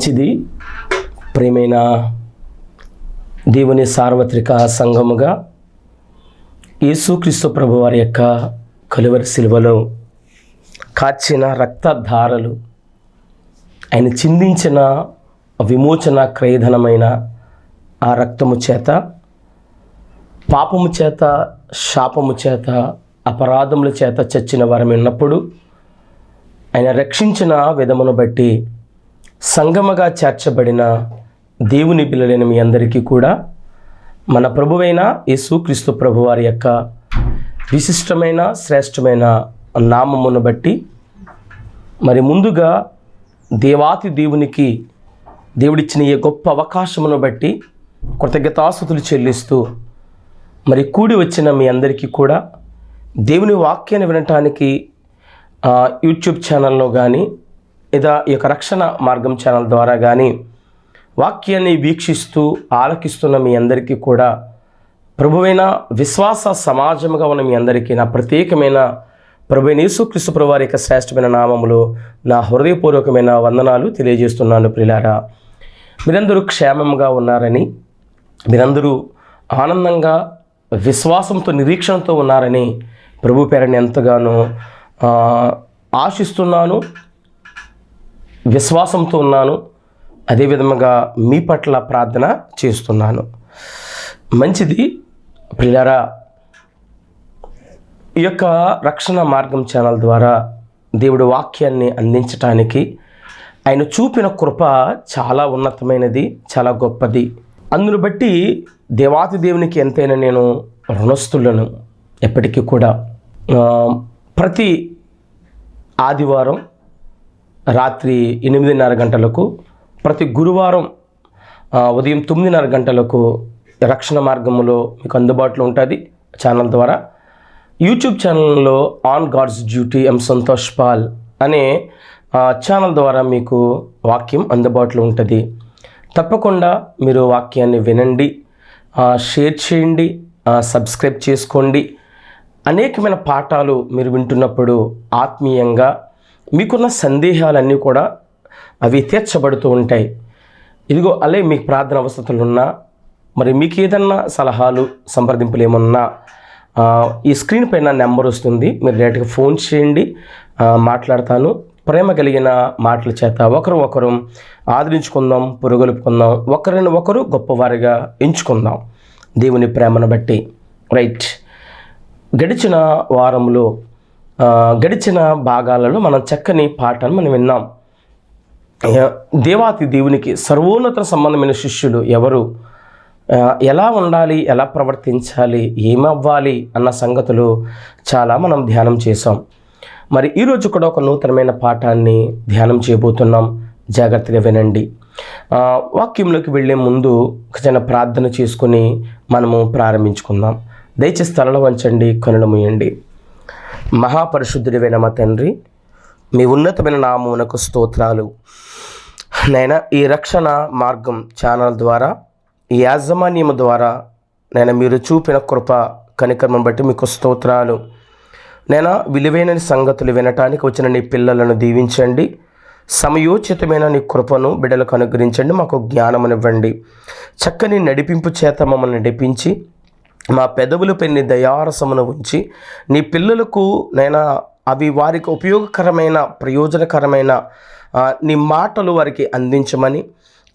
మంచిది. ప్రియమైన దేవుని సార్వత్రిక సంఘముగా యేసుక్రీస్తు ప్రభువారి యొక్క కలువరి శిలువలో కార్చిన రక్తధారలు, ఆయన చిందించిన విమోచన క్రయధనమైన ఆ రక్తము చేత, పాపము చేత, శాపము చేత, అపరాధముల చేత చచ్చిన వారం ఉన్నప్పుడు ఆయన రక్షించిన విధమును బట్టి సంగమగా చేర్చబడిన దేవుని పిల్లలైన మీ అందరికీ కూడా మన ప్రభువైన యేసుక్రీస్తు ప్రభువారి యొక్క విశిష్టమైన శ్రేష్టమైన నామమును బట్టి మరి ముందుగా దేవాతి దేవునికి దేవుడిచ్చిన ఈ గొప్ప అవకాశమును బట్టి కృతజ్ఞతాస్తుతులు చెల్లిస్తూ మరి కూడి వచ్చిన మీ అందరికీ కూడా దేవుని వాక్యాన్ని వినటానికి యూట్యూబ్ ఛానల్లో కానీ లేదా ఈ యొక్క రక్షణ మార్గం ఛానల్ ద్వారా కానీ వాక్యాన్ని వీక్షిస్తూ ఆలకిస్తున్న మీ అందరికీ కూడా ప్రభువైన విశ్వాస సమాజముగా ఉన్న మీ అందరికీ నా ప్రత్యేకమైన ప్రభువైన యేసుక్రీస్తు ప్రభువారి యొక్క శ్రేష్టమైన నామములో నా హృదయపూర్వకమైన వందనాలు తెలియజేస్తున్నాను. ప్రియులారా, మీరందరూ క్షేమంగా ఉన్నారని, మీరందరూ ఆనందంగా విశ్వాసంతో నిరీక్షణతో ఉన్నారని ప్రభు పేరని ఎంతగానో ఆశిస్తున్నాను, విశ్వాసంతో ఉన్నాను. అదేవిధంగా మీ పట్ల ప్రార్థన చేస్తున్నాను. మంచిది. ప్రియులారా, ఈ యొక్క రక్షణ మార్గం ఛానల్ ద్వారా దేవుడి వాక్యాన్ని అందించటానికి ఆయన చూపిన కృప చాలా ఉన్నతమైనది, చాలా గొప్పది. అందును బట్టి దేవాతి దేవునికి ఎంతైనా నేను రుణస్థులను. ఎప్పటికీ కూడా ప్రతి ఆదివారం రాత్రి 8:30 గంటలకు, ప్రతి గురువారం ఉదయం 9:30 గంటలకు రక్షణ మార్గంలో మీకు అందుబాటులో ఉంటుంది ఛానల్ ద్వారా. యూట్యూబ్ ఛానల్లో on God's duty M Santosh Paul అనే ఛానల్ ద్వారా మీకు వాక్యం అందుబాటులో ఉంటుంది. తప్పకుండా మీరు వాక్యాన్ని వినండి, షేర్ చేయండి, సబ్స్క్రైబ్ చేసుకోండి. అనేకమైన పాఠాలు మీరు వింటున్నప్పుడు ఆత్మీయంగా మీకున్న సందేహాలన్నీ కూడా అవి తీర్చబడుతూ ఉంటాయి. ఇదిగో అలే మీకు ప్రార్థన అవసరతలు ఉన్నా, మరి మీకు ఏదన్నా సలహాలు సంప్రదింపులు ఏమన్నా ఈ స్క్రీన్ పైన నెంబర్ వస్తుంది, మీరు డైరెక్ట్గా ఫోన్ చేయండి, మాట్లాడతాను. ప్రేమ కలిగిన మాటల చేత ఒకరు ఆదరించుకుందాం, పురుగొలుపుకుందాం, ఒకరిని ఒకరు గొప్పవారిగా ఎంచుకుందాం దేవుని ప్రేమను బట్టి. రైట్. గడిచిన వారంలో గడిచిన భాగాలలో మనం చక్కని పాఠాన్ని మనం విన్నాం. దేవాతి దేవునికి సర్వోన్నత సంబంధమైన శిష్యులు ఎవరు, ఎలా ఉండాలి, ఎలా ప్రవర్తించాలి, ఏమవ్వాలి అన్న సంగతులు చాలా మనం ధ్యానం చేసాం. మరి ఈరోజు కూడా ఒక నూతనమైన పాఠాన్ని ధ్యానం చేయబోతున్నాం. జాగ్రత్తగా వినండి. వాక్యంలోకి వెళ్ళే ముందు ఒక చిన్న ప్రార్థన చేసుకొని మనము ప్రారంభించుకుందాం. దయచేసి తలలో వంచండి, కనులు మూయండి. మహాపరిశుద్ధుడివైన మా తండ్రి, మీ ఉన్నతమైన నామమునకు స్తోత్రాలు. నైనా ఈ రక్షణ మార్గం ఛానల్ ద్వారా, ఈ యాజమాన్యము ద్వారా నైనా మీరు చూపిన కృప కనికర్మను బట్టి మీకు స్తోత్రాలు. నైనా విలువైన సంగతులు వినటానికి వచ్చిన నీ పిల్లలను దీవించండి. సమయోచితమైన నీ కృపను బిడ్డలకు అనుగ్రహించండి. మాకు జ్ఞానమునివ్వండి. చక్కని నడిపింపు చేత మమ్మల్ని నడిపించి మా పెదవులపై నీ దయారసమును ఉంచి నీ పిల్లలకు నైనా అవి వారికి ఉపయోగకరమైన, ప్రయోజనకరమైన నీ మాటలు వారికి అందించమని,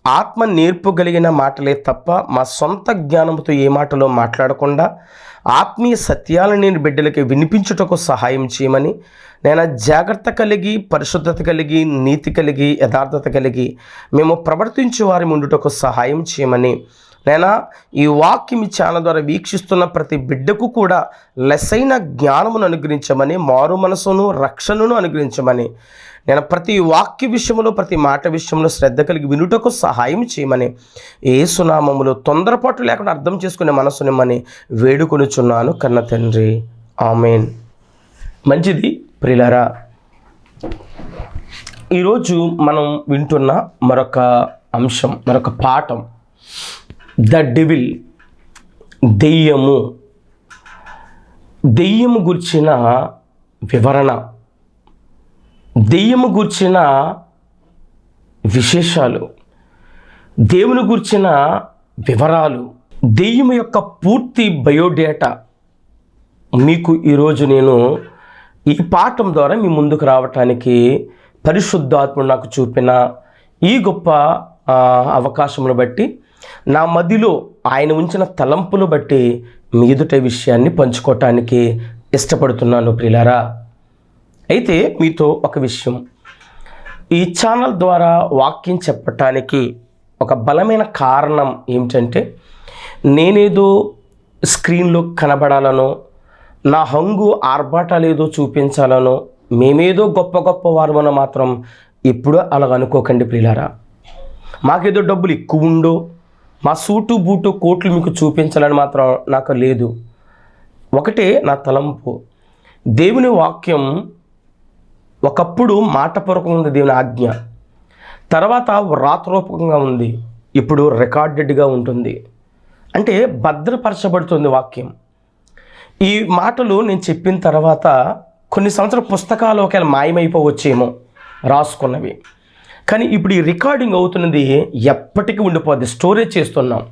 ఆత్మ నేర్పుగలిగిన మాటలే తప్ప మా సొంత జ్ఞానంతో ఏ మాటలో మాట్లాడకుండా ఆత్మీయ సత్యాలను నేను బిడ్డలకి వినిపించుటకు సహాయం చేయమని, నేను జాగ్రత్త కలిగి, పరిశుద్ధత కలిగి, నీతి కలిగి, యథార్థత కలిగి మేము ప్రవర్తించే వారి ముందుటకు సహాయం చేయమని, నైనా ఈ వాక్యం ఈ ఛానల్ ద్వారా వీక్షిస్తున్న ప్రతి బిడ్డకు కూడా లెస్సైన జ్ఞానమును అనుగ్రహించమని, మారు మనసును, రక్షణను అనుగ్రహించమని, నేను ప్రతి వాక్య విషయంలో, ప్రతి మాట విషయంలో శ్రద్ధ కలిగి వినుటకు సహాయం చేయమని, యేసు నామములో తొందరపాటు లేకుండా అర్థం చేసుకునే మనసునిమ్మని వేడుకొనుచున్నాను కన్న తండ్రి. ఆమేన్. మంచిది. ప్రియులారా, ఈరోజు మనం వింటున్న మరొక అంశం, మరొక పాఠం ద డెవిల్, దెయ్యము గుర్చిన వివరణ, దెయ్యము గూర్చిన విశేషాలు, దేవుని గురించిన వివరాలు, దెయ్యం యొక్క పూర్తి బయోడేటా మీకు ఈరోజు నేను ఈ పాఠం ద్వారా మీ ముందుకు రావటానికి పరిశుద్ధాత్ముడు నాకు చూపిన ఈ గొప్ప అవకాశమును బట్టి, నా మదిలో ఆయన ఉంచిన తలంపులు బట్టి మీ ఎదుట విషయాన్ని పంచుకోవటానికి ఇష్టపడుతున్నాను ప్రియులారా. అయితే మీతో ఒక విషయం, ఈ ఛానల్ ద్వారా వాక్యం చెప్పటానికి ఒక బలమైన కారణం ఏమిటంటే, నేనేదో స్క్రీన్లో కనబడాలనో, నా హంగు ఆర్భాటాలు ఏదో చూపించాలనో, మేమేదో గొప్ప గొప్ప వారమనో మాత్రం ఎప్పుడూ అలాగ అనుకోకండి ప్రియులారా. మాకేదో డబ్బులు ఎక్కువ ఉండో, మా సూటు బూటు కోట్లు మీకు చూపించాలని మాత్రం నాకు లేదు. ఒకటే నా తలంపు, దేవుని వాక్యం ఒకప్పుడు మాటపూర్వకంగా ఉంది, దేవుని ఆజ్ఞ, తర్వాత వ్రాతరూపకంగా ఉంది, ఇప్పుడు రికార్డెడ్గా ఉంటుంది. అంటే భద్రపరచబడుతుంది వాక్యం. ఈ మాటలు నేను చెప్పిన తర్వాత కొన్ని సంవత్సరాల పుస్తకాలు ఒకవేళ మాయమైపోవచ్చేమో రాసుకున్నవి, కానీ ఇప్పుడు ఈ రికార్డింగ్ అవుతున్నది ఎప్పటికీ ఉండిపోద్ది. స్టోరేజ్ చేస్తున్నాం.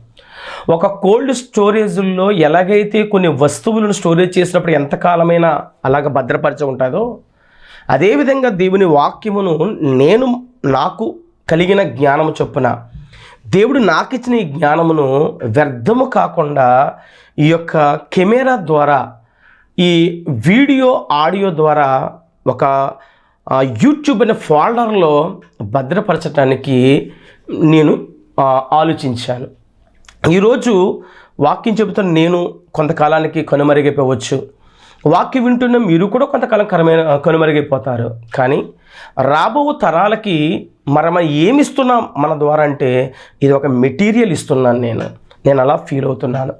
ఒక కోల్డ్ స్టోరేజ్లో ఎలాగైతే కొన్ని వస్తువులను స్టోరేజ్ చేసినప్పుడు ఎంతకాలమైనా అలాగ భద్రపరచ ఉంటుందో, అదేవిధంగా దేవుని వాక్యమును నేను నాకు కలిగిన జ్ఞానము చొప్పున, దేవుడు నాకు ఇచ్చిన ఈ జ్ఞానమును వ్యర్థము కాకుండా ఈ యొక్క కెమెరా ద్వారా, ఈ వీడియో ఆడియో ద్వారా ఒక యూట్యూబ్ అనే ఫోల్డర్లో భద్రపరచడానికి నేను ఆలోచించాను. ఈరోజు వాక్యం చెబుతున్న నేను కొంతకాలానికి కనుమరుగైపోవచ్చు, వాక్యం వింటున్న మీరు కూడా కొంతకాలం కనుమరుగైపోతారు. కానీ రాబో తరాలకి మనం ఏమి ఇస్తున్నాం మన ద్వారా అంటే, ఇది ఒక మెటీరియల్ ఇస్తున్నాను నేను అలా ఫీల్ అవుతున్నాను.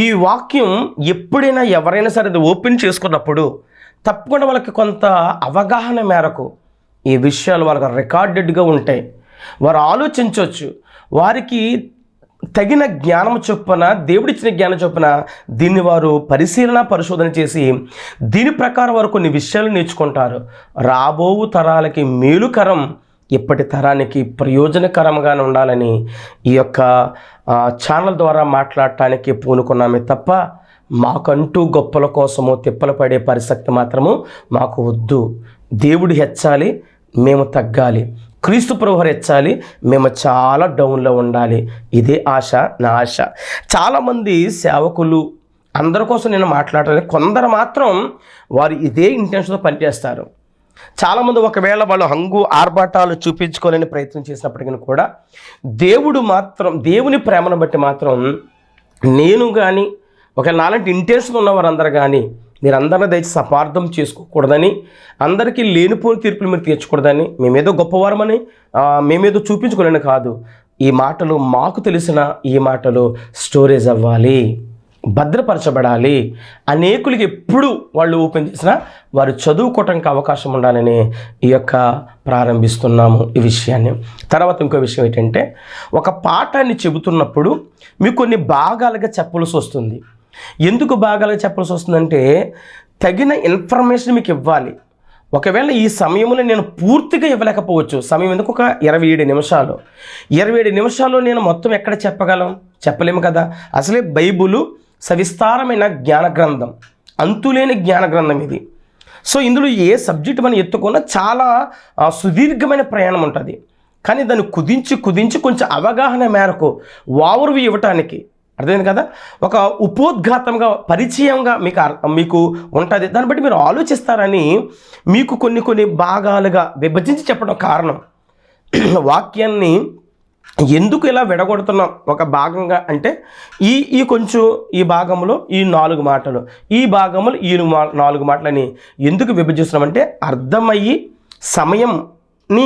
ఈ వాక్యం ఎప్పుడైనా ఎవరైనా సరే అది ఓపెన్ చేసుకున్నప్పుడు తప్పకుండా వాళ్ళకి కొంత అవగాహన మేరకు ఈ విషయాలు వాళ్ళకి రికార్డెడ్గా ఉంటాయి. వారు ఆలోచించవచ్చు, వారికి తగిన జ్ఞానం చొప్పున, దేవుడిచ్చిన జ్ఞానం చొప్పున దీన్ని వారు పరిశోధన చేసి దీని ప్రకారం వారు కొన్ని విషయాలు నేర్చుకుంటారు. రాబో తరాలకి మేలుకరం, ఇప్పటి తరానికి ప్రయోజనకరంగా ఉండాలని ఈ యొక్క ఛానల్ ద్వారా మాట్లాడటానికి పూనుకున్నామే తప్ప మాకంటూ గొప్పల కోసమో తిప్పలు పడే పరిస్థితి మాత్రము మాకు వద్దు. దేవుడు హెచ్చాలి, మేము తగ్గాలి. క్రీస్తు ప్రభువు హెచ్చాలి, మేము చాలా డౌన్లో ఉండాలి. ఇదే ఆశ, నా ఆశ. చాలామంది సేవకులు అందరి కోసం నేను మాట్లాడాలి. కొందరు మాత్రం వారు ఇదే ఇంటెన్షన్తో పనిచేస్తారు. చాలామంది ఒకవేళ వాళ్ళు హంగు ఆర్భాటాలు చూపించుకోలేని ప్రయత్నం చేసినప్పటికీ కూడా దేవుని ప్రేమను బట్టి మాత్రం నేను కానీ ఒకవేళ నాలాంటి ఇంటెన్షన్ ఉన్నవారందరూ కానీ మీరందరినీ దయచేసి అపార్థం చేసుకోకూడదని, అందరికీ లేనిపోని తీర్పులు మీరు తీర్చకూడదని, మేమేదో గొప్పవారమని మేమేదో చూపించుకోలేని కాదు. ఈ మాటలు మాకు తెలిసిన ఈ మాటలు స్టోరేజ్ అవ్వాలి, భద్రపరచబడాలి. అనేకులకి ఎప్పుడు వాళ్ళు ఓపెన్ చేసినా వారు చదువుకోవటానికి అవకాశం ఉండాలని ఈ యొక్క ప్రారంభిస్తున్నాము ఈ విషయాన్ని. తర్వాత ఇంకో విషయం ఏంటంటే, ఒక పాఠాన్ని చెబుతున్నప్పుడు మీకు కొన్ని భాగాలుగా చెప్పవలసి వస్తుంది. ఎందుకు భాగాలుగా చెప్పవలసి వస్తుందంటే, తగిన ఇన్ఫర్మేషన్ మీకు ఇవ్వాలి. ఒకవేళ ఈ సమయంలో నేను పూర్తిగా ఇవ్వలేకపోవచ్చు. సమయం ఎందుకు, ఒక 27 నిమిషాలు. 27 నిమిషాల్లో నేను మొత్తం ఎక్కడ చెప్పలేము కదా. అసలే బైబులు సవిస్తారమైన జ్ఞాన గ్రంథం, అంతులేని జ్ఞాన గ్రంథం ఇది. సో ఇందులో ఏ సబ్జెక్ట్ మనం ఎత్తుకున్నా చాలా సుదీర్ఘమైన ప్రయాణం ఉంటుంది. కానీ దాన్ని కుదించి కొంచెం అవగాహన మేరకు వావరు ఇవ్వటానికి, అర్థమైంది కదా, ఒక ఉపోద్ఘాతంగా పరిచయంగా మీకు ఉంటుంది. దాన్ని బట్టి మీరు ఆలోచిస్తారని మీకు కొన్ని భాగాలుగా విభజించి చెప్పడం కారణం. వాక్యాన్ని ఎందుకు ఇలా విడగొడుతున్నాం ఒక భాగంగా అంటే, ఈ భాగంలో ఈ 4 మాటలు, ఈ భాగంలో ఈ 4 మాటలని ఎందుకు విభజిస్తున్నామంటే, అర్థమయ్యి సమయంని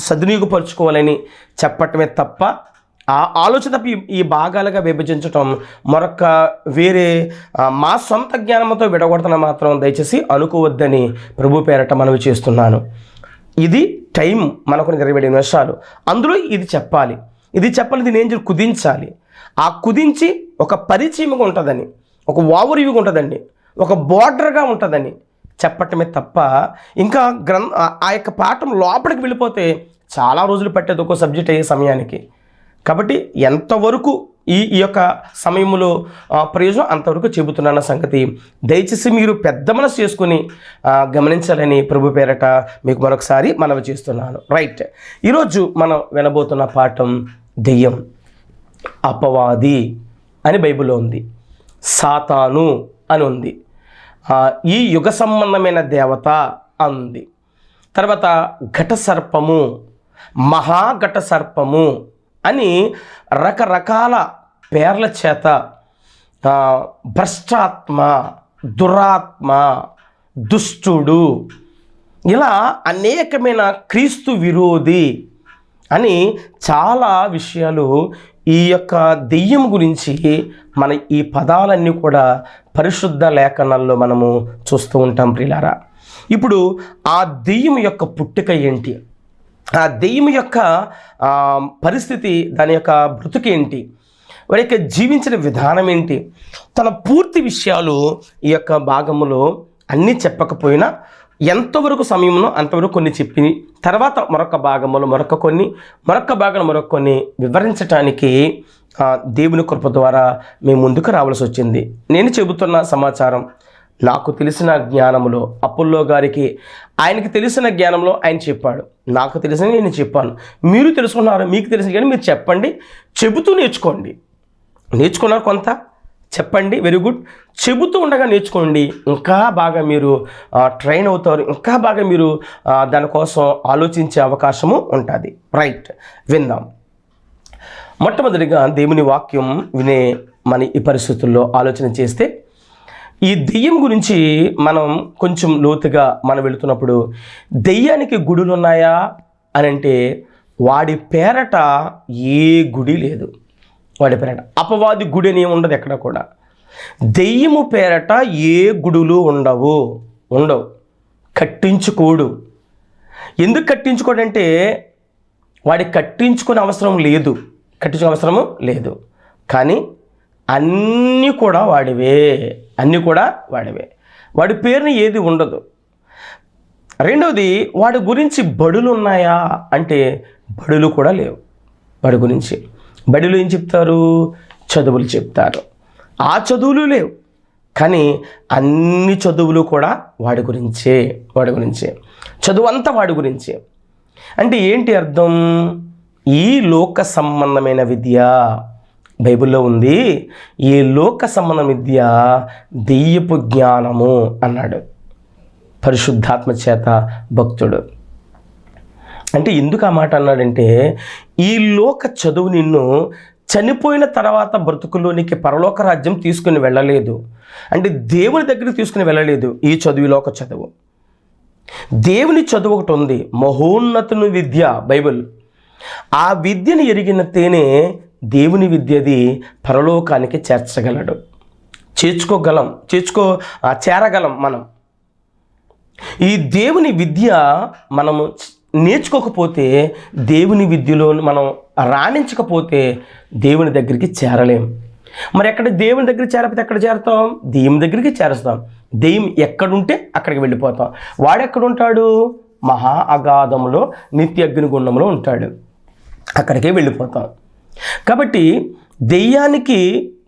సద్వినియోగపరుచుకోవాలని చెప్పటమే తప్ప, ఆ ఆలోచన తప్ప ఈ భాగాలుగా విభజించటం మరొక వేరే మా సొంత జ్ఞానంతో విడగొడుతున్న మాత్రం దయచేసి అనుకోవద్దని ప్రభు పేరట మనవి చేస్తున్నాను. ఇది టైం మనకు 27 నిమిషాలు. అందులో ఇది చెప్పాలి, దీన్ని ఏం చేయాలి, కుదించాలి. ఆ కుదించి ఒక పరిచయంగా ఉంటుందని, ఒక ఓవర్వ్యూగా ఉంటుందండి, ఒక బోర్డర్గా ఉంటుందని చెప్పటమే తప్ప, ఇంకా ఆ యొక్క పాఠం లోపలికి వెళ్ళిపోతే చాలా రోజులు పట్టేది ఒక్కో సబ్జెక్ట్ అయ్యే సమయానికి. కాబట్టి ఎంతవరకు ఈ యొక్క సమయంలో ప్రయోజనం అంతవరకు చెబుతున్న సంగతి దయచేసి మీరు పెద్ద మనసు చేసుకుని గమనించాలని ప్రభు పేరట మీకు మరొకసారి మనవి చేస్తున్నాను. రైట్, ఈరోజు మనం వినబోతున్న పాఠం దెయ్యం, అపవాది అని బైబిల్లో ఉంది, సాతాను అని ఉంది, ఈ యుగ సంబంధమైన దేవత అంది, తర్వాత ఘట సర్పము, మహాఘట సర్పము అని రకరకాల పేర్ల చేత భ్రష్టాత్మ, దురాత్మ, దుష్టుడు, ఇలా అనేకమైన క్రీస్తు విరోధి అని చాలా విషయాలు ఈ యొక్క దెయ్యం గురించి మన ఈ పదాలన్నీ కూడా పరిశుద్ధ లేఖనాల్లో మనము చూస్తూ ఉంటాం ప్రియులారా. ఇప్పుడు ఆ దెయ్యం యొక్క పుట్టుక ఏంటి, ఆ దెయ్యం యొక్క పరిస్థితి, దాని యొక్క బ్రతుకేంటి, వారి యొక్క జీవించిన విధానం ఏంటి, తన పూర్తి విషయాలు ఈ యొక్క భాగములో అన్నీ చెప్పకపోయినా ఎంతవరకు సమయంలో అంతవరకు కొన్ని చెప్పి తర్వాత మరొక భాగంలో మరొక భాగంలో మరొక కొన్ని వివరించడానికి దేవుని కృప ద్వారా మేము ముందుకు రావాల్సి వచ్చింది. నేను చెబుతున్న సమాచారం నాకు తెలిసిన జ్ఞానంలో, అపోల్లో గారికి ఆయనకి తెలిసిన జ్ఞానంలో ఆయన చెప్పాడు, నాకు తెలిసిన నేను చెప్పాను, మీరు తెలుసుకున్నారు, మీకు తెలిసిన కానీ మీరు చెప్పండి, చెబుతూ నేర్చుకోండి. నేర్చుకున్నారు కొంత, చెప్పండి, వెరీ గుడ్. చెబుతూ ఉండగా నేర్చుకోండి, ఇంకా బాగా మీరు ట్రైన్ అవుతారు, ఇంకా బాగా మీరు దానికోసం ఆలోచించే అవకాశము ఉంటుంది. రైట్, విందాం. మొట్టమొదటిగా దేవుని వాక్యం వినే మన ఈ పరిస్థితుల్లో ఆలోచన చేస్తే, ఈ దెయ్యం గురించి మనం కొంచెం లోతుగా మనం వెళుతున్నప్పుడు, దెయ్యానికి గుడులు ఉన్నాయా అని అంటే వాడి పేరట ఏ గుడి లేదు. వాడి పేరట అపవాది గుడి అని ఉండదు ఎక్కడ కూడా. దెయ్యము పేరట ఏ గుడులు ఉండవు. కట్టించుకోడు. ఎందుకు కట్టించుకోడంటే వాడికి కట్టించుకునే అవసరం లేదు, కానీ అన్నీ కూడా వాడివే. వాడి పేరుని ఏది ఉండదు. రెండవది, వాడి గురించి బడులు ఉన్నాయా అంటే బడులు కూడా లేవు. వాడి గురించి బడులు ఏం చెప్తారు? చదువులు చెప్తారు. ఆ చదువులు లేవు, కానీ అన్ని చదువులు కూడా వాడి గురించే. చదువు అంతా వాడి గురించే. అంటే ఏంటి అర్థం? ఈ లోక సంబంధమైన విద్య బైబిల్లో ఉంది. ఈ లోక సంబంధ విద్య దెయ్యపు జ్ఞానము అన్నాడు పరిశుద్ధాత్మ చేత భక్తుడు. అంటే ఎందుకు ఆ మాట అన్నాడంటే, ఈ లోక చదువు నిన్ను చనిపోయిన తర్వాత బ్రతుకులోనికి పరలోక రాజ్యం తీసుకుని వెళ్ళలేదు. అంటే దేవుని దగ్గరికి తీసుకుని వెళ్ళలేదు. ఈ లోక చదువు, దేవుని చదువు ఒకటి ఉంది, మహోన్నతుని విద్య బైబిల్. ఆ విద్యను ఎరిగినతేనే దేవుని విద్యది పరలోకానికి చేరగలం మనం. ఈ దేవుని విద్య మనము నేర్చుకోకపోతే, దేవుని విద్యలో మనం రాణించకపోతే దేవుని దగ్గరికి చేరలేం. మరి ఎక్కడ దేవుని దగ్గరికి చేరకపోతే ఎక్కడ చేరుతాం? దెయ్యం దగ్గరికి చేరుస్తాం. దెయ్యం ఎక్కడుంటే అక్కడికి వెళ్ళిపోతాం. వాడెక్కడుంటాడు? మహా అగాధంలో, నిత్య అగ్నిగుండంలో ఉంటాడు. అక్కడికే వెళ్ళిపోతాం. కాబట్టి దెయ్యానికి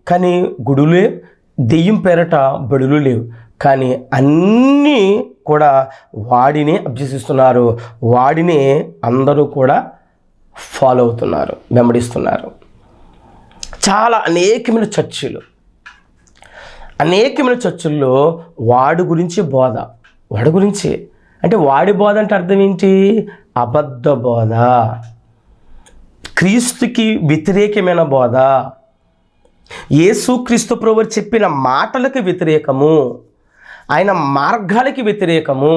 కానీ గుడులే, దెయ్యం పేరట బడులు లేవు, కానీ అన్నీ కూడా వాడినే అభ్యసిస్తున్నారు. వాడినే అందరూ కూడా ఫాలో అవుతున్నారు, వెంబడిస్తున్నారు. చాలా అనేకమైన చర్చిల్లో వాడి గురించి బోధ. వాడి గురించి అంటే వాడి బోధ అంటే అర్థం ఏంటి? అబద్ధ బోధ, క్రీస్తుకి వ్యతిరేకమైన బోధ, యేసుక్రీస్తు ప్రభువు చెప్పిన మాటలకు వ్యతిరేకము, ఆయన మార్గాలకి వ్యతిరేకము,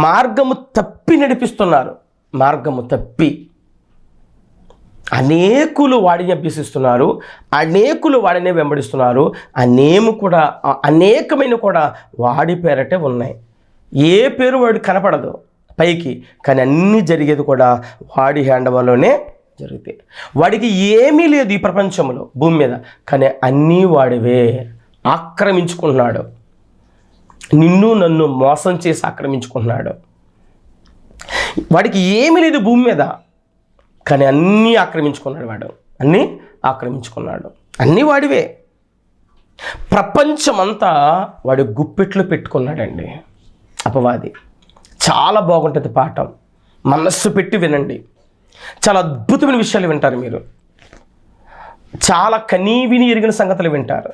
మార్గము తప్పి నడిపిస్తున్నారు. అనేకులు వాడిని అభ్యసిస్తున్నారు, అనేకులు వాడిని వెంబడిస్తున్నారు. అనేకమైన కూడా వాడి పేరటే ఉన్నాయి. ఏ పేరు వాడు కనపడదు పైకి, కానీ అన్నీ జరిగేది కూడా వాడి హ్యాండవల్లోనే జరుగుతాయి. వాడికి ఏమీ లేదు ఈ ప్రపంచంలో, భూమి మీద, కానీ అన్నీ వాడివే. ఆక్రమించుకుంటున్నాడు, నిన్ను నన్ను మోసం చేసి ఆక్రమించుకుంటున్నాడు. వాడికి ఏమీ లేదు భూమి మీద, కానీ అన్నీ ఆక్రమించుకున్నాడు వాడు. అన్నీ ఆక్రమించుకున్నాడు. అన్నీ వాడివే. ప్రపంచమంతా వాడి గుప్పెట్లో పెట్టుకున్నాడండి అపవాది. చాలా బాగుంటుంది పాఠం, మనస్సు పెట్టి వినండి. చాలా అద్భుతమైన విషయాలు వింటారు మీరు. చాలా కనీవిని ఎరిగిన సంగతులు వింటారు.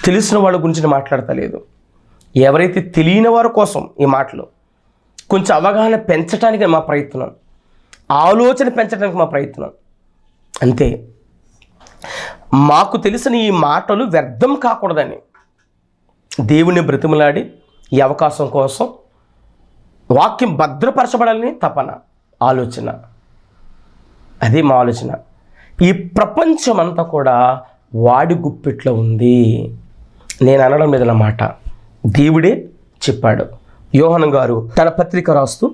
తెలిసిన వాళ్ళ గురించి మాట్లాడతలేదు. ఎవరైతే తెలియని వారి కోసం ఈ మాటలు, కొంచెం అవగాహన పెంచడానికి మా ప్రయత్నం, ఆలోచన పెంచడానికి మా ప్రయత్నం అంతే. మాకు తెలిసిన ఈ మాటలు వ్యర్థం కాకూడదని దేవుని బ్రతిమలాడి ఈ అవకాశం కోసం వాక్యం భద్రపరచబడాలని తపన, ఆలోచన. అదే మా ఆలోచన. ఈ ప్రపంచమంతా కూడా వాడి గుప్పిట్లో ఉంది. నేను అనడం మీద మాట, దేవుడే చెప్పాడు. యోహాను గారు తన పత్రిక రాస్తూ,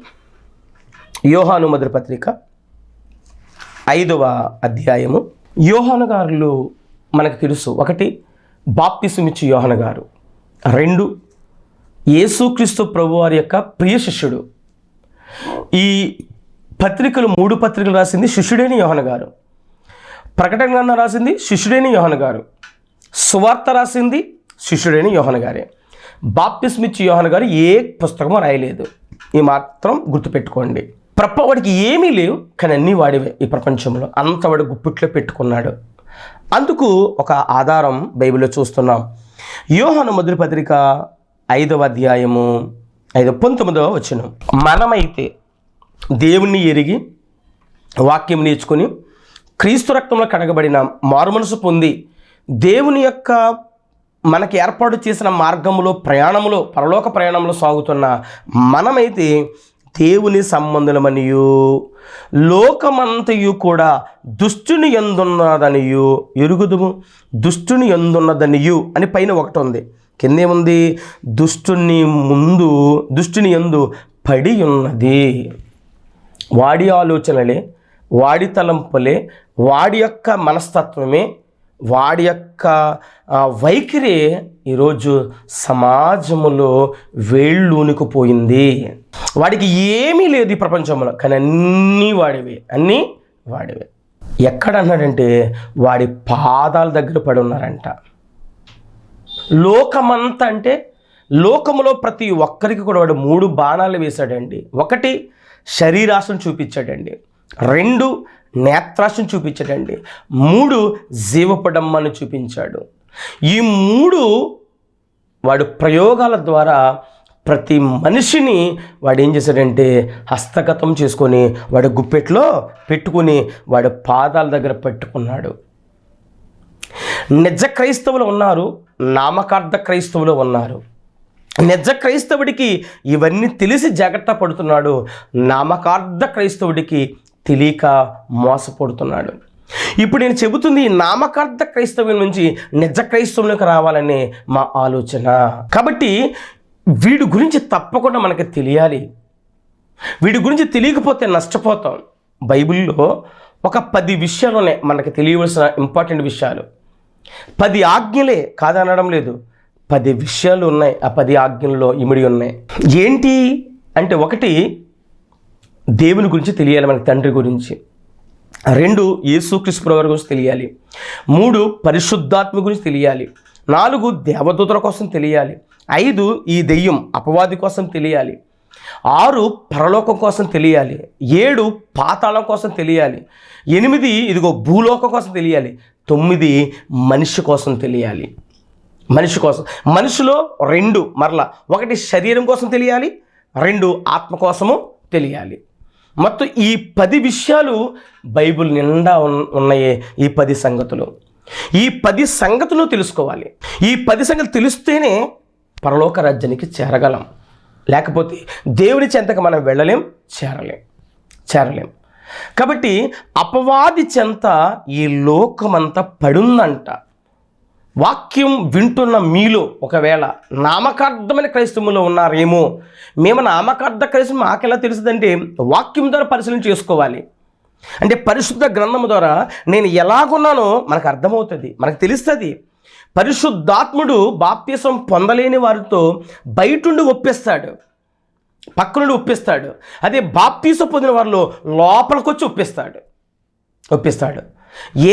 యోహాను మొదటి పత్రిక 5వ అధ్యాయము. యోహాను గారు మనకు తెలుసు. 1 బాప్తిసం ఇచ్చి యోహాను గారు, 2 యేసుక్రీస్తు ప్రభువారి యొక్క ప్రియ శిష్యుడు. ఈ పత్రికలు 3 పత్రికలు రాసింది శిష్యుడైన యోహాను గారు. ప్రకటన గ్రంథం రాసింది శిష్యుడైన యోహాను గారు. సువార్త రాసింది శిష్యుడైన యోహాను గారే. బాప్తిసం ఇచ్చి యోహాను గారు ఏ పుస్తకమో రాయలేదు. ఈ మాత్రం గుర్తుపెట్టుకోండి. వాడికి ఏమీ లేవు, కానీ అన్నీ వాడివే. ఈ ప్రపంచంలో అంత వాడు గుప్పిట్లో పెట్టుకున్నాడు. అందుకు ఒక ఆధారం బైబిల్లో చూస్తున్నాం. యోహాను మొదటి పత్రిక 5వ అధ్యాయము 19వ వచనం. మనమైతే దేవుణ్ణి ఎరిగి వాక్యం నేర్చుకుని క్రీస్తు రక్తంలో కడగబడిన మారుమనసు పొంది దేవుని యొక్క మనకి ఏర్పాటు చేసిన మార్గంలో ప్రయాణంలో, పరలోక ప్రయాణంలో సాగుతున్న మనమైతే దేవుని సంబంధులమనియు లోకమంతయు కూడా దుష్టుని యందున్నదనియు ఎరుగుదుము. దుష్టుని యందున్నదనియు అని పైన ఒకటి ఉంది, కిందేముంది? దుష్టుని యందు పడి ఉన్నది. వాడి ఆలోచనలే, వాడి తలంపులే, వాడి యొక్క మనస్తత్వమే, వాడి యొక్క వైఖరే ఈరోజు సమాజంలో వేళ్ళూనికిపోయింది. వాడికి ఏమీ లేదు ఈ ప్రపంచంలో, కానీ అన్నీ వాడివే, అన్నీ వాడివే. ఎక్కడ అన్నాడంటే వాడి పాదాల దగ్గర పడి ఉన్నారంట. లోకమంతా అంటే లోకములో ప్రతి ఒక్కరికి కూడా వాడు 3 బాణాలు వేశాడండి. 1 శరీరాశను చూపించాడండి, 2 నేత్రాశను చూపించాడండి, 3 జీవపడమ్మను చూపించాడు. ఈ 3 వాడు ప్రయోగాల ద్వారా ప్రతి మనిషిని వాడు ఏం చేశాడంటే హస్తగతం చేసుకొని వాడు గుప్పెట్లో పెట్టుకుని వాడు పాదాల దగ్గర పెట్టుకున్నాడు. నిజ క్రైస్తవులు ఉన్నారు, నామకార్థ క్రైస్తవులు ఉన్నారు. నిజ క్రైస్తవుడికి ఇవన్నీ తెలిసి జాగ్రత్త పడుతున్నాడు, నామకార్థ క్రైస్తవుడికి తెలియక మోసపడుతున్నాడు. ఇప్పుడు నేను చెబుతుంది ఈ నామకార్థ క్రైస్తవం నుంచి నిజ క్రైస్తవులకు రావాలనే మా ఆలోచన. కాబట్టి వీడి గురించి తప్పకుండా మనకి తెలియాలి. వీడి గురించి తెలియకపోతే నష్టపోతాం. బైబిల్లో ఒక 10 విషయాలు ఉన్నాయి మనకి తెలియవలసిన ఇంపార్టెంట్ విషయాలు. 10 ఆజ్ఞలే కాదనడం లేదు, 10 విషయాలు ఉన్నాయి. ఆ 10 ఆజ్ఞల్లో ఇమిడి ఉన్నాయి. ఏంటి అంటే 1 దేవుని గురించి తెలియాలి, మనకి తండ్రి గురించి. 2 యేసుక్రీస్తు ప్రభువారి గురించి తెలియాలి. 3 పరిశుద్ధాత్మ గురించి తెలియాలి. 4 దేవదూతల కోసం తెలియాలి. 5 ఈ దెయ్యం అపవాది కోసం తెలియాలి. 6 పరలోకం కోసం తెలియాలి. 7 పాతాళం కోసం తెలియాలి. 8 ఇదిగో భూలోకం కోసం తెలియాలి. 9 మనిషి కోసం తెలియాలి. మనిషి కోసం, మనిషిలో 2 మరలా, 1 శరీరం కోసం తెలియాలి, 2 ఆత్మ కోసము తెలియాలి. మొత్తం ఈ 10 విషయాలు బైబిల్ నిండా ఉన్నాయి. ఈ 10 సంగతులు, ఈ 10 సంగతులు తెలుసుకోవాలి. ఈ 10 సంగతులు తెలిస్తేనే పరలోక రాజ్యానికి చేరగలం. లేకపోతే దేవుని చెంతకు మనం వెళ్ళలేం, చేరలేం. కాబట్టి అపవాది చెంత ఈ లోకమంతా పడుందంట. వాక్యం వింటున్న మీలో ఒకవేళ నామకార్థమైన క్రైస్తవులు ఉన్నారేమో. మేము నామకార్థ క్రైస్తవం మాకెలా తెలుస్తుందంటే వాక్యం ద్వారా పరిశీలన చేసుకోవాలి. అంటే పరిశుద్ధ గ్రంథం ద్వారా నేను ఎలాగున్నానో మనకు అర్థమవుతుంది, మనకు తెలుస్తుంది. పరిశుద్ధాత్ముడు బాప్తిసం పొందలేని వారితో బయటుండి ఒప్పిస్తాడు. పక్క నుండి ఒప్పిస్తాడు. అదే బాప్తీసు పొందిన వారిలో లోపలికొచ్చి ఒప్పిస్తాడు.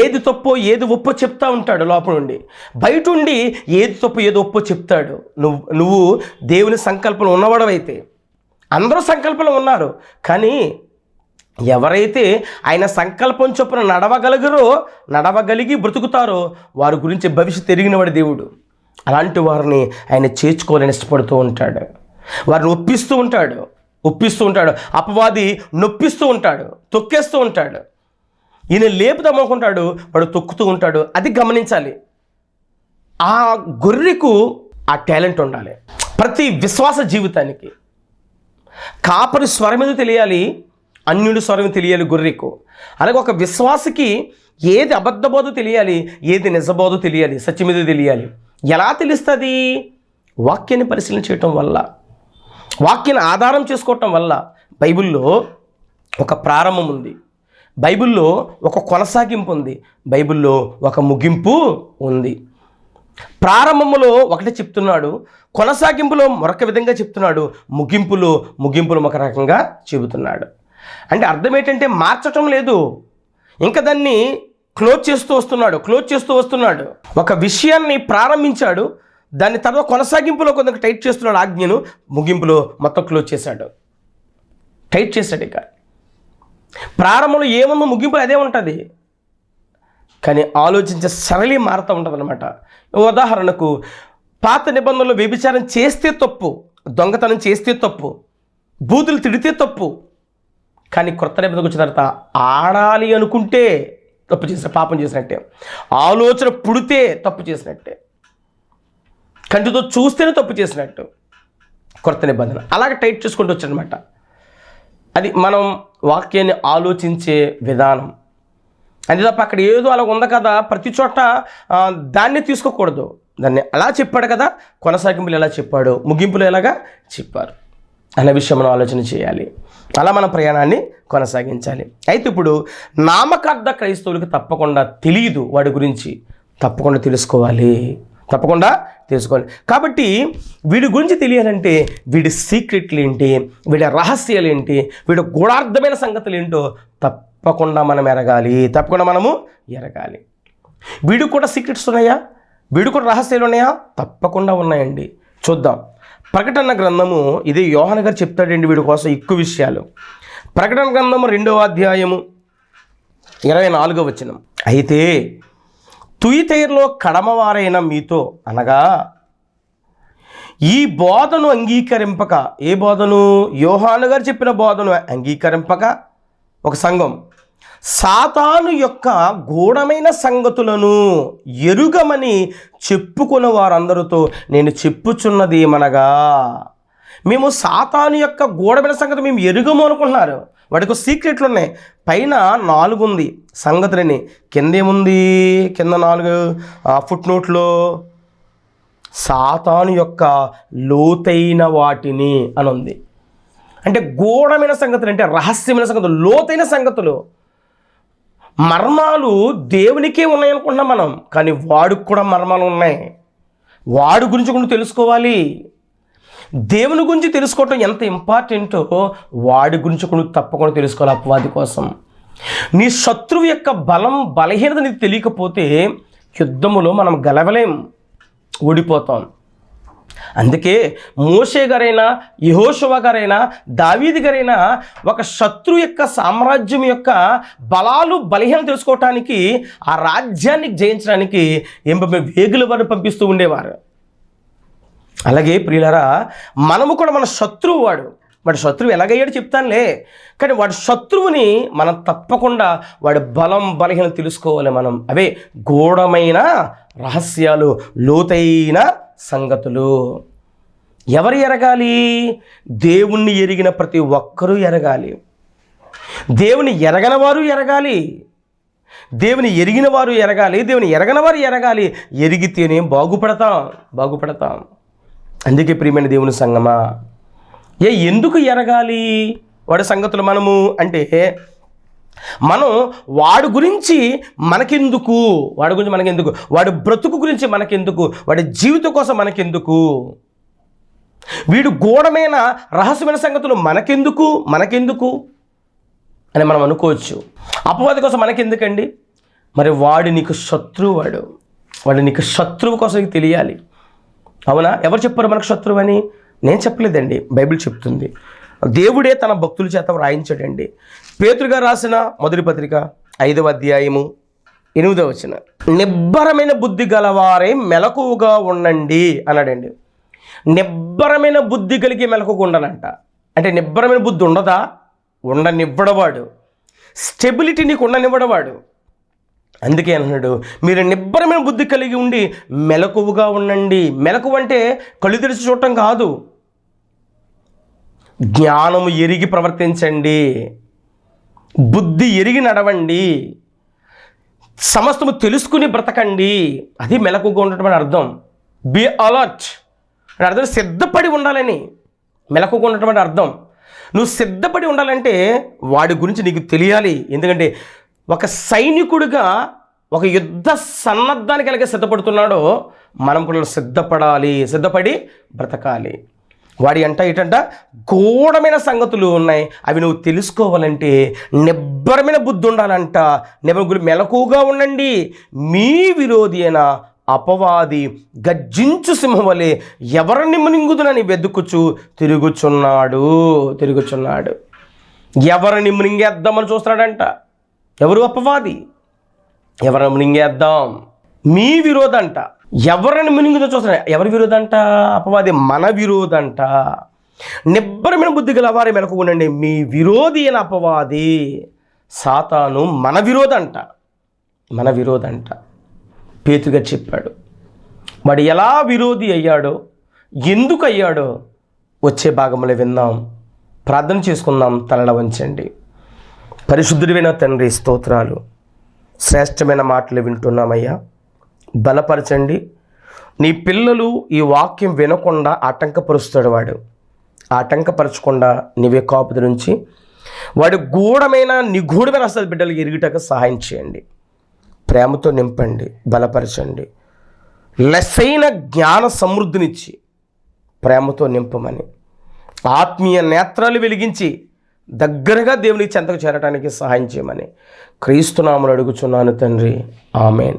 ఏది తప్పో ఏది ఒప్పో చెప్తా ఉంటాడు లోపల నుండి. బయట ఉండి ఏది తప్పు ఏది ఒప్పో చెప్తాడు. నువ్వు దేవుని సంకల్పంలో ఉన్నవాడవైతే, అందరూ సంకల్పంలో ఉన్నారు, కానీ ఎవరైతే ఆయన సంకల్పం చొప్పున నడవగలిగి బ్రతుకుతారో వారి గురించి భవిష్యత్తు ఎరిగినవాడు దేవుడు. అలాంటి వారిని ఆయన చేర్చుకోవాలని ఇష్టపడుతూ ఉంటాడు. వారిని ఒప్పిస్తూ ఉంటాడు. అపవాది నొప్పిస్తూ ఉంటాడు, తొక్కేస్తూ ఉంటాడు. ఈయన లేపుదామనుకుంటాడు, వాడు తొక్కుతూ ఉంటాడు. అది గమనించాలి. ఆ గొర్రెకు ఆ టాలెంట్ ఉండాలి. ప్రతి విశ్వాస జీవితానికి కాపరి స్వరం ఏదో తెలియాలి, అన్యుడి స్వరం తెలియాలి గొర్రెకు. అలాగే ఒక విశ్వాసకి ఏది అబద్ధబోధో తెలియాలి, ఏది నిజబోధో తెలియాలి, సత్యమేదో తెలియాలి. ఎలా తెలుస్తుంది? వాక్యాన్ని పరిశీలన చేయటం వల్ల, వాక్యాన్ని ఆధారం చేసుకోవటం వల్ల. బైబిల్లో ఒక ప్రారంభం ఉంది, బైబిల్లో ఒక కొనసాగింపు ఉంది, బైబిల్లో ఒక ముగింపు ఉంది. ప్రారంభంలో ఒకటి చెప్తున్నాడు, కొనసాగింపులో మరొక విధంగా చెప్తున్నాడు, ముగింపులో ఒక రకంగా చెబుతున్నాడు. అంటే అర్థం ఏంటంటే మార్చటం లేదు, ఇంకా దాన్ని క్లోజ్ చేస్తూ వస్తున్నాడు. ఒక విషయాన్ని ప్రారంభించాడు, దాని తర్వాత కొనసాగింపులో కొంత టైట్ చేస్తున్నాడు ఆజ్ఞను, ముగింపులో మొత్తం క్లోజ్ చేశాడు, టైట్ చేశాడు. ఇక ప్రారంభంలో ఏముందో ముగింపులో అదే ఉంటుంది, కానీ ఆలోచించే సరళి మారుతూ ఉంటుంది అనమాట. ఉదాహరణకు పాత నిబంధనలో వ్యభిచారం చేస్తే తప్పు, దొంగతనం చేస్తే తప్పు, బూతులు తిడితే తప్పు, కానీ కొత్త నిబంధనకు వచ్చిన తర్వాత ఆడాలి అనుకుంటే తప్పు పాపం చేసినట్టే, ఆలోచన పుడితే తప్పు చేసినట్టే, కంటితో చూస్తేనే తప్పు చేసినట్టు కొత్త నిబంధన. అలాగే టైట్ చేసుకుంటూ వచ్చాడనమాట. అది మనం వాక్యాన్ని ఆలోచించే విధానం. అంతే తప్ప అక్కడ ఏదో అలా ఉంది కదా ప్రతి చోట దాన్ని తీసుకోకూడదు. దాన్ని అలా చెప్పాడు కదా, కొనసాగింపులు ఎలా చెప్పాడు, ముగింపులు ఎలాగా చెప్పారు అనే విషయం మనం ఆలోచన చేయాలి. అలా మన ప్రయాణాన్ని కొనసాగించాలి. అయితే ఇప్పుడు నామకార్థ క్రైస్తవులకు తప్పకుండా తెలియదు, వాడి గురించి తప్పకుండా తెలుసుకోవాలి. కాబట్టి వీడి గురించి తెలియాలంటే వీడి సీక్రెట్లు ఏంటి, వీడి రహస్యాలు ఏంటి, వీడి గూఢార్థమైన సంగతులు ఏంటో తప్పకుండా మనము ఎరగాలి. వీడికి కూడా సీక్రెట్స్ ఉన్నాయా, వీడికి కూడా రహస్యాలు ఉన్నాయా? తప్పకుండా ఉన్నాయండి. చూద్దాం. ప్రకటన గ్రంథము, ఇది యోహాను గారు చెప్తాడండి వీడి కోసం ఎక్కువ విషయాలు. ప్రకటన గ్రంథము 2వ అధ్యాయము 24వ వచనం. అయితే తుయతైరులో కడమవారైన మీతో అనగా ఈ బోధను అంగీకరింపక, ఏ బోధను? యోహాను గారు చెప్పిన బోధను అంగీకరింపక ఒక సంఘం సాతాను యొక్క గూఢమైన సంగతులను ఎరుగమని చెప్పుకున్న వారందరితో నేను చెప్పుచున్నది ఏమనగా, మేము సాతాను యొక్క గూఢమైన సంగతి మేము ఎరుగము అనుకుంటున్నారు. వాడికి సీక్రెట్లు ఉన్నాయి. పైన 4 ఉంది సంగతులని, కిందేముంది? కింద 4 ఫుట్ నోట్లో సాతాను యొక్క లోతైన వాటిని అని ఉంది. అంటే గూఢమైన సంగతులు అంటే రహస్యమైన సంగతులు, లోతైన సంగతులు, మర్మాలు దేవునికే ఉన్నాయనుకుంటున్నాం మనం, కానీ వాడికి కూడా మర్మాలు ఉన్నాయి. వాడి గురించి కూడా తెలుసుకోవాలి. దేవుని గురించి తెలుసుకోవటం ఎంత ఇంపార్టెంటో వాడి గురించి కూడా తప్పకుండా తెలుసుకోవాలి. అపవాది కోసం నీ శత్రువు యొక్క బలహీనత నీకు తెలియకపోతే యుద్ధములో మనం గెలవలేం, ఓడిపోతాం. అందుకే మోషే గారైనా, యెహోషువ గారైనా, దావీదు గారైనా ఒక శత్రు యొక్క సామ్రాజ్యం యొక్క బలహీనత తెలుసుకోవటానికి, ఆ రాజ్యాన్ని జయించడానికి వేగుల వారిని పంపిస్తూ ఉండేవారు. అలాగే ప్రియులారా, మనము కూడా మన శత్రువు వాడి శత్రువు ఎలాగయ్యాడు చెప్తానులే, కానీ వాడి శత్రువుని మనం తప్పకుండా వాడి బలహీనత తెలుసుకోవాలి. మనం అవే గూఢమైన రహస్యాలు, లోతైన సంగతులు. ఎవరు ఎరగాలి? దేవుణ్ణి ఎరిగిన ప్రతి ఒక్కరూ ఎరగాలి. దేవుని ఎరగని వారు ఎరగాలి, దేవుని ఎరిగిన వారు ఎరగాలి, దేవుని ఎరగని వారు ఎరగాలి. ఎరిగితేనే బాగుపడతాం. అందుకే ప్రియమైన దేవుని సంగమా, ఎందుకు ఎరగాలి వాడి సంగతులు మనము అంటే, మనం వాడి గురించి మనకెందుకు, వాడి బ్రతుకు గురించి మనకెందుకు, వాడి జీవితం కోసం మనకెందుకు, వీడు గూఢమైన రహస్యమైన సంగతులు మనకెందుకు అని మనం అనుకోవచ్చు. అపవాది కోసం మనకెందుకండి? మరి వాడు నీకు శత్రువు కోసం నీకు తెలియాలి. అవునా? ఎవరు చెప్పారు మనకు శత్రువు అని? నేను చెప్పలేదండి, బైబిల్ చెప్తుంది. దేవుడే తన భక్తుల చేత వ్రాయించాడండి. పేతురు గారు రాసిన మొదటి పత్రిక 5వ అధ్యాయము 8వ వచనం, నిబ్బరమైన బుద్ధి గలవారే మెలకువగా ఉండండి అన్నాడండి. నిబ్బరమైన బుద్ధి కలిగి మెలకువగా ఉండాలంట. అంటే నిబ్బరమైన బుద్ధి ఉండదా? ఉండనివ్వడవాడు. స్టెబిలిటీ నీకు ఉండనివ్వడవాడు. అందుకే అన్నాడు, మీరు నిబ్బరమైన బుద్ధి కలిగి ఉండి మెలకువగా ఉండండి. మెలకువ అంటే కళ్ళు తెరిచి చూడటం కాదు, జ్ఞానము ఎరిగి ప్రవర్తించండి, బుద్ధి ఎరిగి నడవండి, సమస్తము తెలుసుకుని బ్రతకండి. అది మెలకువగా ఉండటం అని అర్థం. బీ అలర్ట్ అని అర్థం. సిద్ధపడి ఉండాలని మెలకువగా ఉండటం అని అర్థం. నువ్వు సిద్ధపడి ఉండాలంటే వాడి గురించి నీకు తెలియాలి. ఎందుకంటే ఒక సైనికుడిగా ఒక యుద్ధ సన్నద్ధానికి ఎలాగ సిద్ధపడుతున్నాడో మనం కూడా సిద్ధపడి బ్రతకాలి. వాడి ఇటంట గూఢమైన సంగతులు ఉన్నాయి, అవి నువ్వు తెలుసుకోవాలంటే నిబ్బరమైన బుద్ధి ఉండాలంట. మెలకువగా ఉండండి. మీ విరోధి అయిన అపవాది గర్జించు సింహం వలె ఎవరిని మింగుదునని వెతుకుచు తిరుగుచున్నాడు. ఎవరిని మింగేద్దామని చూస్తున్నాడంట. ఎవరు? అపవాది. ఎవరిని మింగేద్దాం, మీ విరోధంట. ఎవరిని మింగుదో చూస్తున్నాడు. ఎవరి విరోధంట? అపవాది మన విరోధంట. నిబ్బరమైన బుద్ధి గల వారి మెలకువగా ఉండండి. మీ విరోధి అయిన అపవాది సాతాను మన విరోధంట. పేతురుగా చెప్పాడు. వాడు ఎలా విరోధి అయ్యాడో, ఎందుకు అయ్యాడో వచ్చే భాగంలో విందాం. ప్రార్థన చేసుకుందాం. తలల వంచండి. పరిశుద్ధుడైన తండ్రి, స్తోత్రాలు. శ్రేష్టమైన మాటలు వింటున్నామయ్యా. బలపరచండి. నీ పిల్లలు ఈ వాక్యం వినకుండా ఆటంకపరుస్తాడు వాడు. ఆటంకపరచకుండా నీవే కాపుదల నుంచి వాడు నిగూఢమైన అసలు బిడ్డలు ఎరుగుటకు సహాయం చేయండి. ప్రేమతో నింపండి, బలపరచండి. లెస్సైన జ్ఞాన సమృద్ధినిచ్చి ప్రేమతో నింపమని, ఆత్మీయ నేత్రాలు వెలిగించి దగ్గరగా దేవుని చెంతకు చేరడానికి సహాయం చేయమని క్రీస్తునామములో అడుగుచున్నాను తండ్రి. ఆమేన్.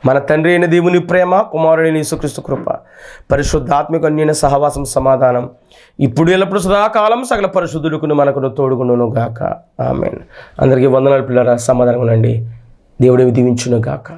మన తండ్రి అయిన దేవుని ప్రేమ, కుమారుడైన యేసుక్రీస్తు కృప, పరిశుద్ధాత్మిక అన్యోన్య సహవాసం, సమాధానం ఇప్పుడు ఎల్లప్పుడు సదాకాలం సకల పరిశుద్ధుడుకును మనకును తోడుగును గాక. ఆమేన్. అందరికీ వందనాలు పిల్లరా. సమాధానం ఉండండి. దేవుడు దీవించును గాక.